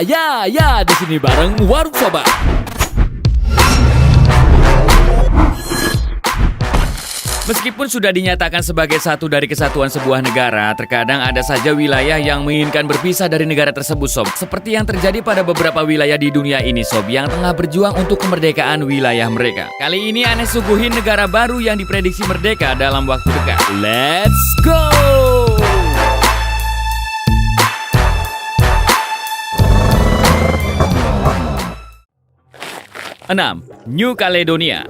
Ya, di sini bareng Warung Sobat. Meskipun sudah dinyatakan sebagai satu dari kesatuan sebuah negara, terkadang ada saja wilayah yang menginginkan berpisah dari negara tersebut, Sob. Seperti yang terjadi pada beberapa wilayah di dunia ini, Sob, yang tengah berjuang untuk kemerdekaan wilayah mereka. Kali ini Ane suguhin negara baru yang diprediksi merdeka dalam waktu dekat. Let's go! 6. New Caledonia.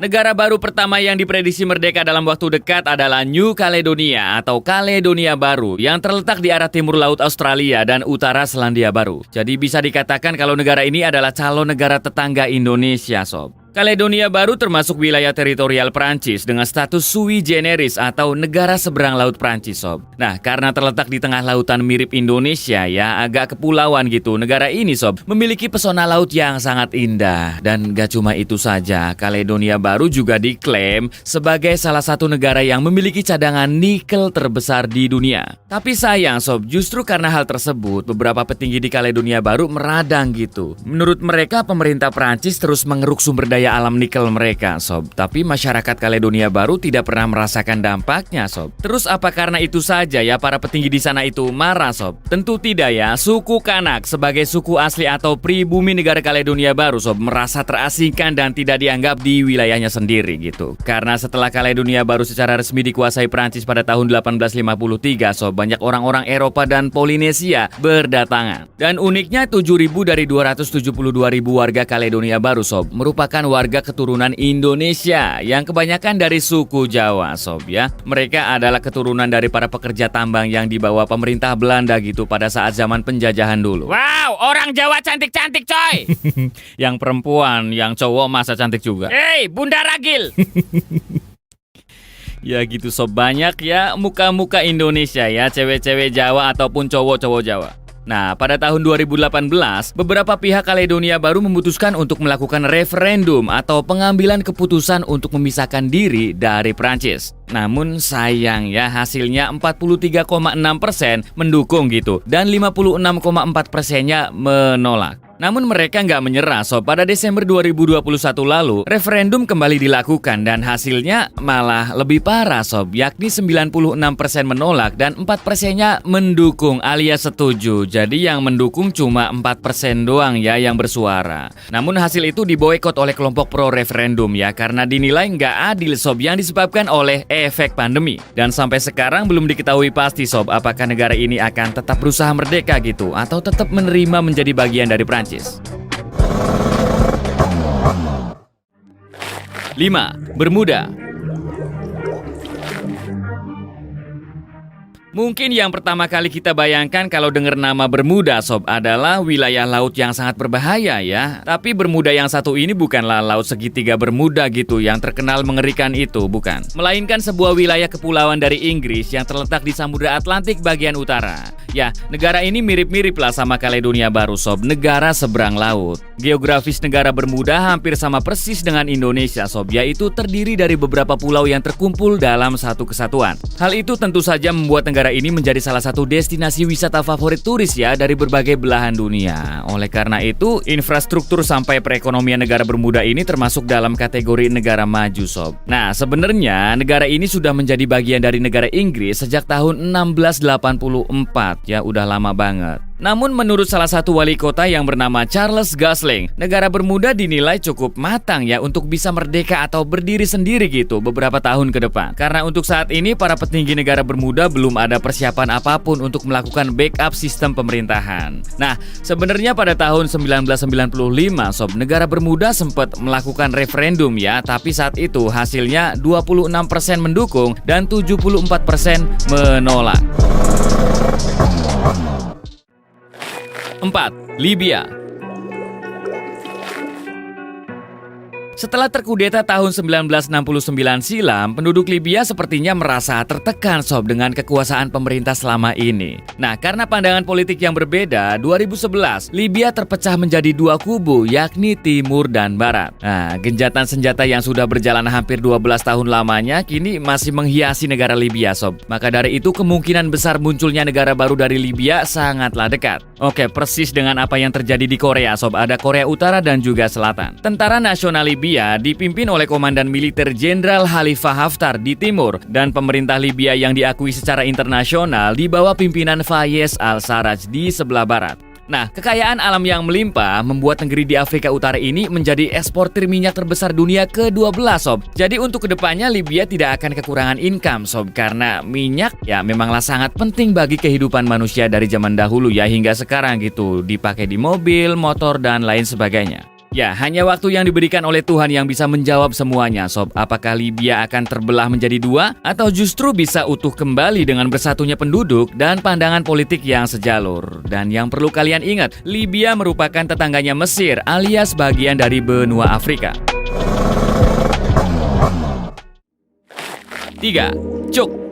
Negara baru pertama yang diprediksi merdeka dalam waktu dekat adalah New Caledonia atau Kaledonia Baru yang terletak di arah timur laut Australia dan utara Selandia Baru. Jadi bisa dikatakan kalau negara ini adalah calon negara tetangga Indonesia, Sob. Kaledonia Baru termasuk wilayah teritorial Prancis dengan status sui generis atau negara seberang laut Prancis, Sob. Nah, karena terletak di tengah lautan mirip Indonesia ya, agak kepulauan gitu. Negara ini, Sob, memiliki pesona laut yang sangat indah. Dan gak cuma itu saja, Kaledonia Baru juga diklaim sebagai salah satu negara yang memiliki cadangan nikel terbesar di dunia. Tapi sayang, Sob, justru karena hal tersebut, beberapa petinggi di Kaledonia Baru meradang gitu. Menurut mereka, pemerintah Prancis terus mengeruk sumber daya alam nikel mereka, Sob. Tapi masyarakat Kaledonia Baru tidak pernah merasakan dampaknya, Sob. Terus apa karena itu saja ya para petinggi di sana itu marah, Sob? Tentu tidak ya. Suku Kanak sebagai suku asli atau pribumi negara Kaledonia Baru, Sob, merasa terasingkan dan tidak dianggap di wilayahnya sendiri gitu. Karena setelah Kaledonia Baru secara resmi dikuasai Prancis pada tahun 1853, Sob, banyak orang-orang Eropa dan Polinesia berdatangan. Dan uniknya 7.000 dari 272.000 warga Kaledonia Baru, Sob, merupakan warga keturunan Indonesia yang kebanyakan dari suku Jawa, Sob ya. Mereka adalah keturunan dari para pekerja tambang yang dibawa pemerintah Belanda gitu pada saat zaman penjajahan dulu. Wow, orang Jawa cantik-cantik, coy. Yang perempuan, yang cowok masa cantik juga. Hei, Bunda Ragil. Ya gitu, Sob, banyak ya muka-muka Indonesia ya, cewek-cewek Jawa ataupun cowok-cowok Jawa. Nah, pada tahun 2018, beberapa pihak Kaledonia Baru memutuskan untuk melakukan referendum atau pengambilan keputusan untuk memisahkan diri dari Prancis. Namun sayang ya, hasilnya 43,6% mendukung gitu dan 56,4%-nya menolak. Namun mereka nggak menyerah, Sob. Pada Desember 2021 lalu, referendum kembali dilakukan dan hasilnya malah lebih parah, Sob. Yakni 96% menolak dan 4%-nya mendukung alias setuju. Jadi yang mendukung cuma 4% doang ya yang bersuara. Namun hasil itu diboikot oleh kelompok pro-referendum ya, karena dinilai nggak adil, Sob, yang disebabkan oleh efek pandemi. Dan sampai sekarang belum diketahui pasti, Sob, apakah negara ini akan tetap berusaha merdeka gitu atau tetap menerima menjadi bagian dari Prancis. 5. Bermuda. Mungkin yang pertama kali kita bayangkan kalau dengar nama Bermuda, Sob, adalah wilayah laut yang sangat berbahaya ya. Tapi Bermuda yang satu ini bukanlah laut segitiga Bermuda gitu yang terkenal mengerikan itu, bukan. Melainkan sebuah wilayah kepulauan dari Inggris yang terletak di Samudra Atlantik bagian utara. Ya, negara ini mirip-mirip lah sama Kaledonia Baru, Sob, negara seberang laut. Geografis negara Bermuda hampir sama persis dengan Indonesia, Sob, yaitu terdiri dari beberapa pulau yang terkumpul dalam satu kesatuan. Hal itu tentu saja membuat negara ini menjadi salah satu destinasi wisata favorit turis ya dari berbagai belahan dunia. Oleh karena itu, infrastruktur sampai perekonomian negara Bermuda ini termasuk dalam kategori negara maju, Sob. Nah, sebenarnya negara ini sudah menjadi bagian dari negara Inggris sejak tahun 1684 ya, udah lama banget. Namun menurut salah satu wali kota yang bernama Charles Gosling, negara Bermuda dinilai cukup matang ya untuk bisa merdeka atau berdiri sendiri gitu beberapa tahun ke depan. Karena untuk saat ini para petinggi negara Bermuda belum ada persiapan apapun untuk melakukan backup sistem pemerintahan. Nah, sebenarnya pada tahun 1995, Sob, negara Bermuda sempat melakukan referendum ya, tapi saat itu hasilnya 26% mendukung dan 74% menolak. 4. Libya. Setelah terkudeta tahun 1969 silam, penduduk Libya sepertinya merasa tertekan sob dengan kekuasaan pemerintah selama ini. Nah, karena pandangan politik yang berbeda, 2011 Libya terpecah menjadi dua kubu, yakni Timur dan Barat. Nah, genjatan senjata yang sudah berjalan hampir 12 tahun lamanya kini masih menghiasi negara Libya sob. Maka dari itu kemungkinan besar munculnya negara baru dari Libya sangatlah dekat. Oke, persis dengan apa yang terjadi di Korea sob, ada Korea Utara dan juga Selatan. Tentara Nasional Libya dipimpin oleh Komandan Militer Jenderal Khalifa Haftar di timur dan pemerintah Libya yang diakui secara internasional di bawah pimpinan Fayez al-Sarraj di sebelah barat. Nah, kekayaan alam yang melimpah membuat negeri di Afrika Utara ini menjadi eksportir minyak terbesar dunia ke-12 sob. Jadi untuk kedepannya Libya tidak akan kekurangan income sob, karena minyak ya memanglah sangat penting bagi kehidupan manusia dari zaman dahulu ya hingga sekarang gitu, dipakai di mobil, motor dan lain sebagainya. Ya, hanya waktu yang diberikan oleh Tuhan yang bisa menjawab semuanya, sob. Apakah Libya akan terbelah menjadi dua, atau justru bisa utuh kembali dengan bersatunya penduduk dan pandangan politik yang sejalur? Dan yang perlu kalian ingat, Libya merupakan tetangganya Mesir, alias bagian dari benua Afrika. 3. Cuk.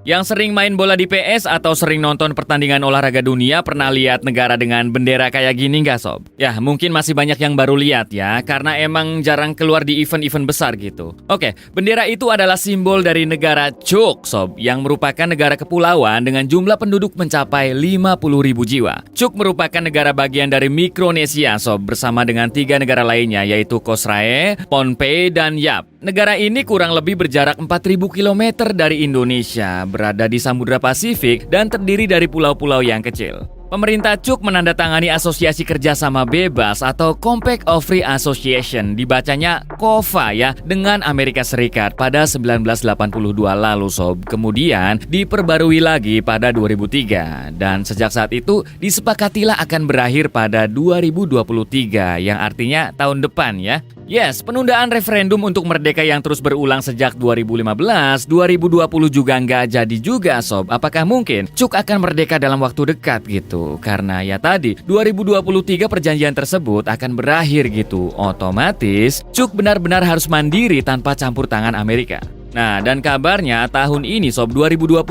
Yang sering main bola di PS atau sering nonton pertandingan olahraga dunia pernah lihat negara dengan bendera kayak gini nggak sob? Ya mungkin masih banyak yang baru lihat ya, karena emang jarang keluar di event-event besar gitu. Oke, bendera itu adalah simbol dari negara Cuk sob, yang merupakan negara kepulauan dengan jumlah penduduk mencapai 50.000 jiwa. Cuk merupakan negara bagian dari Mikronesia sob, bersama dengan 3 negara lainnya yaitu Kosrae, Pohnpei, dan Yap. Negara ini kurang lebih berjarak 4.000 km dari Indonesia, berada di Samudra Pasifik dan terdiri dari pulau-pulau yang kecil. Pemerintah Cuk menandatangani Asosiasi Kerjasama Bebas atau Compact of Free Association, dibacanya KOFA ya, dengan Amerika Serikat pada 1982 lalu sob. Kemudian diperbarui lagi pada 2003 dan sejak saat itu disepakatilah akan berakhir pada 2023 yang artinya tahun depan ya. Yes, penundaan referendum untuk merdeka yang terus berulang sejak 2015, 2020 juga nggak jadi juga sob. Apakah mungkin Cuk akan merdeka dalam waktu dekat gitu? Karena ya tadi, 2023 perjanjian tersebut akan berakhir gitu. Otomatis, Cuk benar-benar harus mandiri tanpa campur tangan Amerika. Nah, dan kabarnya tahun ini sob 2022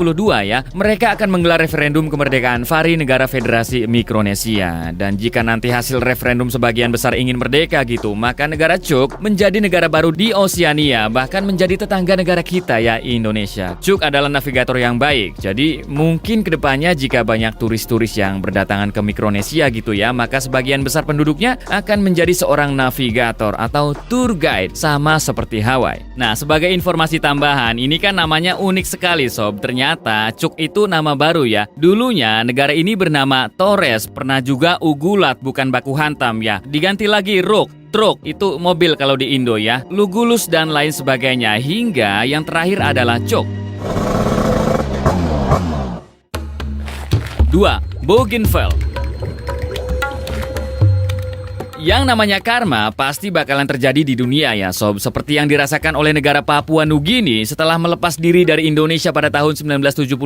ya, mereka akan menggelar referendum kemerdekaan Fari negara Federasi Mikronesia. Dan jika nanti hasil referendum sebagian besar ingin merdeka gitu, maka negara Cuk menjadi negara baru di Oseania, bahkan menjadi tetangga negara kita ya, Indonesia. Cuk adalah navigator yang baik, jadi mungkin kedepannya jika banyak turis-turis yang berdatangan ke Mikronesia gitu ya, maka sebagian besar penduduknya akan menjadi seorang navigator atau tour guide, sama seperti Hawaii. Nah, sebagai informasi tambahan, ini kan namanya unik sekali sob. Ternyata Cuk itu nama baru ya. Dulunya negara ini bernama Torres, pernah juga Ugulat bukan baku hantam ya. Diganti lagi Ruk, truk itu mobil kalau di Indo ya, Lugulus dan lain sebagainya, hingga yang terakhir adalah Cuk. 2. Bougainville. Yang namanya karma pasti bakalan terjadi di dunia ya sob, seperti yang dirasakan oleh negara Papua Nugini setelah melepas diri dari Indonesia pada tahun 1975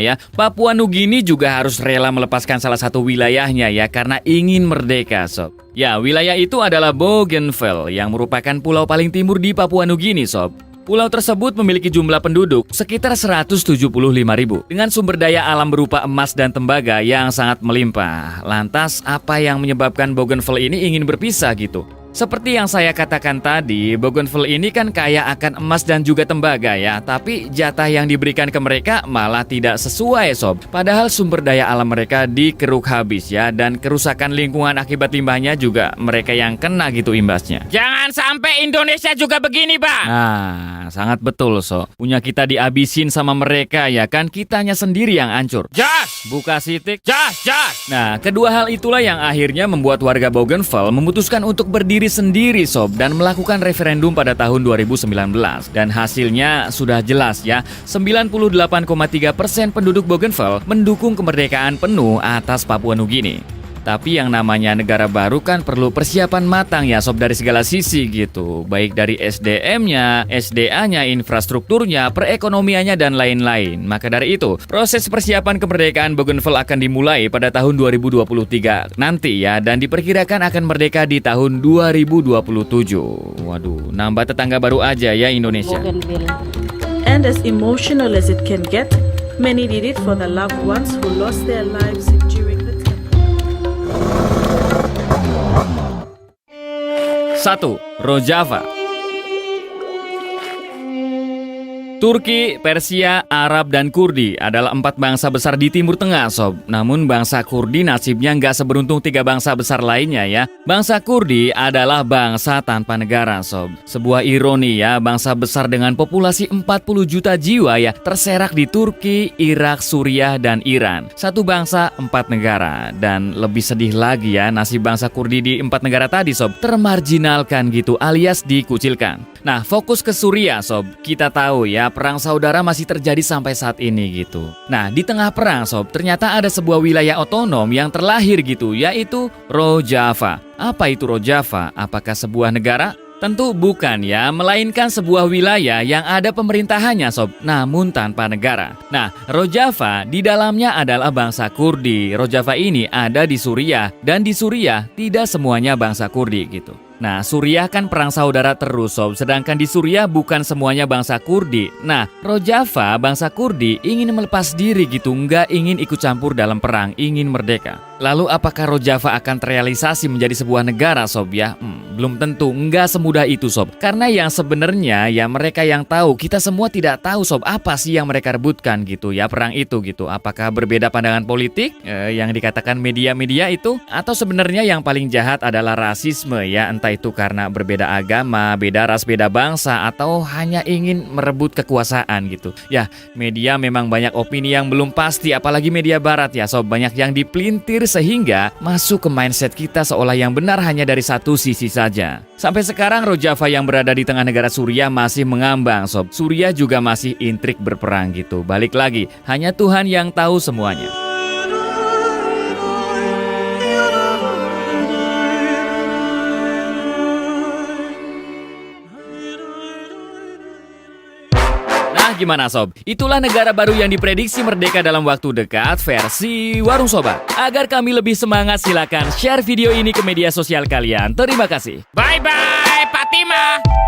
ya. Papua Nugini juga harus rela melepaskan salah satu wilayahnya ya, karena ingin merdeka sob. Ya, wilayah itu adalah Bougainville yang merupakan pulau paling timur di Papua Nugini sob. Pulau tersebut memiliki jumlah penduduk sekitar 175.000 dengan sumber daya alam berupa emas dan tembaga yang sangat melimpah. Lantas apa yang menyebabkan Bougainville ini ingin berpisah gitu? Seperti yang saya katakan tadi, Bougainville ini kan kaya akan emas dan juga tembaga ya, tapi jatah yang diberikan ke mereka malah tidak sesuai sob. Padahal sumber daya alam mereka dikeruk habis ya, dan kerusakan lingkungan akibat limbahnya juga mereka yang kena gitu imbasnya. Jangan sampai Indonesia juga begini, Bang. Nah, sangat betul sob. Punya kita dihabisin sama mereka ya kan, kitanya sendiri yang hancur. Jos! Buka sitik. Jos! Nah, kedua hal itulah yang akhirnya membuat warga Bougainville memutuskan untuk berdiri sendiri sob dan melakukan referendum pada tahun 2019. Dan hasilnya sudah jelas ya, 98,3% penduduk Bougainville mendukung kemerdekaan penuh atas Papua Nugini. Tapi yang namanya negara baru kan perlu persiapan matang ya sob dari segala sisi gitu. Baik dari SDM-nya, SDA-nya, infrastrukturnya, perekonomiannya dan lain-lain. Maka dari itu, proses persiapan kemerdekaan Bougainville akan dimulai pada tahun 2023 nanti ya, dan diperkirakan akan merdeka di tahun 2027. Waduh, nambah tetangga baru aja ya Indonesia. Bougainville. And as emotional as it can get, many did it for the loved ones who lost their lives during the time. 1. Rojava. Turki, Persia, Arab, dan Kurdi adalah 4 bangsa besar di Timur Tengah, sob. Namun bangsa Kurdi nasibnya nggak seberuntung 3 bangsa besar lainnya ya. Bangsa Kurdi adalah bangsa tanpa negara, sob. Sebuah ironi ya, bangsa besar dengan populasi 40 juta jiwa ya, terserak di Turki, Irak, Suriah, dan Iran. Satu bangsa, 4 negara. Dan lebih sedih lagi ya, nasib bangsa Kurdi di 4 negara tadi, sob, termarginalkan gitu alias dikucilkan. Nah, fokus ke Suriah, sob. Kita tahu ya, perang saudara masih terjadi sampai saat ini gitu. Nah, di tengah perang, sob, ternyata ada sebuah wilayah otonom yang terlahir gitu, yaitu Rojava. Apa itu Rojava? Apakah sebuah negara? Tentu bukan ya, melainkan sebuah wilayah yang ada pemerintahannya, sob, namun tanpa negara. Nah, Rojava di dalamnya adalah bangsa Kurdi. Rojava ini ada di Suriah, dan di Suriah tidak semuanya bangsa Kurdi gitu. Nah, Suriah kan perang saudara terus, sob. Sedangkan di Suriah bukan semuanya bangsa Kurdi. Nah, Rojava, bangsa Kurdi, ingin melepas diri gitu, nggak ingin ikut campur dalam perang, ingin merdeka. Lalu apakah Rojava akan terrealisasi menjadi sebuah negara, sob ya? Belum tentu, nggak semudah itu, sob. Karena yang sebenarnya ya mereka yang tahu, kita semua tidak tahu, sob, apa sih yang mereka rebutkan gitu ya perang itu gitu. Apakah berbeda pandangan politik yang dikatakan media-media itu? Atau sebenarnya yang paling jahat adalah rasisme ya, entah itu karena berbeda agama, beda ras, beda bangsa, atau hanya ingin merebut kekuasaan gitu. Ya, media memang banyak opini yang belum pasti, apalagi media barat ya, sob. Banyak yang dipelintir sehingga masuk ke mindset kita seolah yang benar hanya dari satu sisi saja. Sampai sekarang Rojava yang berada di tengah negara Suriah masih mengambang, sob. Suriah juga masih intrik berperang gitu. Balik lagi, hanya Tuhan yang tahu semuanya. Gimana sob? Itulah negara baru yang diprediksi merdeka dalam waktu dekat versi Warung Sobat. Agar kami lebih semangat, silakan share video ini ke media sosial kalian. Terima kasih. Bye-bye, Fatima.